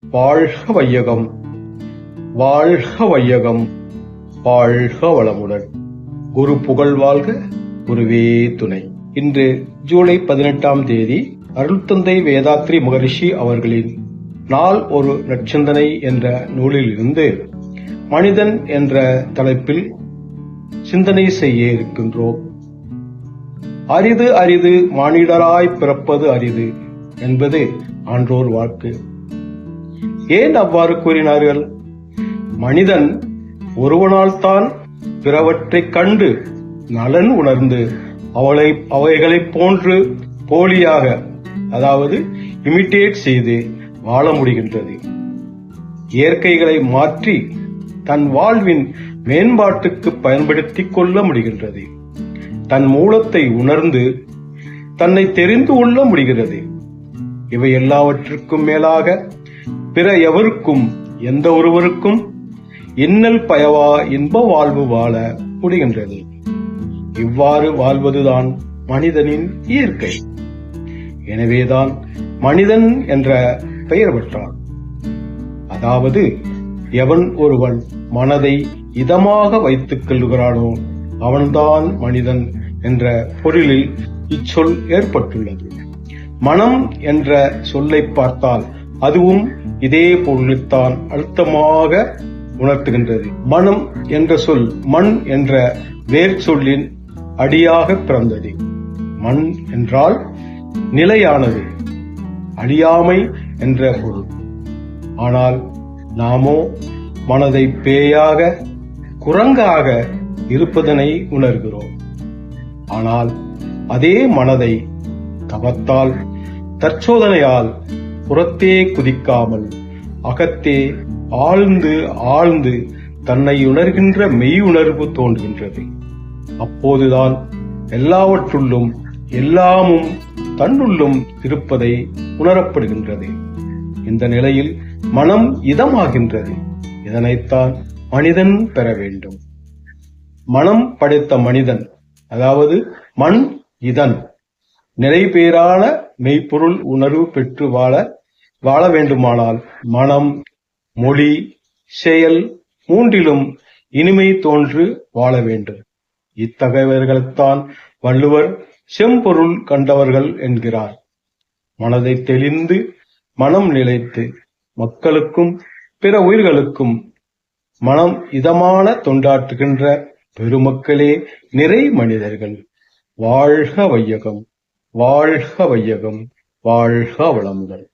வாழ்க வையகம், வாழ்க வையகம், வாழ்க வளமுடன். குரு புகழ் வாழ்க, குருவே துணை. இன்று ஜூலை 18ஆம் தேதி அருள்தந்தை வேதாத்ரி மகரிஷி அவர்களின் நாள் ஒரு நற்சிந்தனை என்ற நூலில் இருந்து மனிதன் என்ற தலைப்பில் சிந்தனை செய்ய இருக்கின்றோம். அரிது அரிது மானிடராய் பிறப்பது அரிது என்பது ஆன்றோர் வாக்கு. ஏன் அவ்வாறு கூறினார்கள்? மனிதன் ஒருவனால் தான் பிறவற்றைக் கண்டு நலன் உணர்ந்து அவைகளைப் போன்று போலியாக, அதாவது இமிட்டேட் செய்து வாழ முடிகின்றது. இயற்கைகளை மாற்றி தன் வாழ்வின் மேம்பாட்டுக்கு பயன்படுத்திக் கொள்ள முடிகின்றது. தன் மூலத்தை உணர்ந்து தன்னை தெரிந்து கொள்ள முடிகிறது. இவை எல்லாவற்றுக்கும் மேலாக பிற எவருக்கும், எந்த ஒருவருக்கும் இன்னல் பயவா இன்ப வாழ்வு வாழ முடிகின்றது. இவ்வாறு வாழ்வதுதான் மனிதனின் இயற்கை. எனவேதான் மனிதன் என்ற பெயர் பெற்றான். அதாவது எவன் ஒருவன் மனதை இதமாக வைத்துக் கொள்கிறானோ அவன்தான் மனிதன் என்ற பொருளில் இச்சொல் ஏற்பட்டுள்ளது. மனம் என்ற சொல்லை பார்த்தால் அதுவும் இதே பொருளைத்தான் அழுத்தமாக உணர்த்துகின்றது. மனம் என்ற சொல் மண் என்ற வேர் சொல்லின் அடியாக பிறந்தது. மண் என்றால் நிலையானது, அழியாமை என்ற பொருள். ஆனால் நாமோ மனதை பேயாக, குரங்காக இருப்பதனை உணர்கிறோம். ஆனால் அதே மனதை தவத்தால், தற்சோதனையால் புறத்தே குதிக்காமல் அகத்தே ஆழ்ந்து ஆழ்ந்து தன்னை உணர்கின்ற மெய் உணர்வு தோன்றுகின்றது. அப்போதுதான் எல்லாவற்றுள்ளும் எல்லாமும் தன்னுள்ளும் இருப்பதை உணரப்படுகின்றது. இந்த நிலையில் மனம் இதமாகின்றது. இதனைத்தான் மனிதன் பெற வேண்டும். மனம் படைத்த மனிதன், அதாவது மண் இதன் நிறைபேறான மெய்ப்பொருள் உணர்வு பெற்று வாழ வேண்டுமானால் மனம், மொழி, செயல் மூன்றிலும் இனிமை தோன்று வாழ வேண்டும். இத்தகையவர்களைத்தான் வள்ளுவர் செம்பொருள் கண்டவர்கள் என்கிறார். மனதை தெளிந்து மனம் நிலைத்து மக்களுக்கும் பிற உயிர்களுக்கும் மனம் இதமான தொண்டாற்றுகின்ற பெருமக்களே நிறை மனிதர்கள். வாழ்க வையகம், வாழ்க வையகம், வாழ்க வளமுடன்.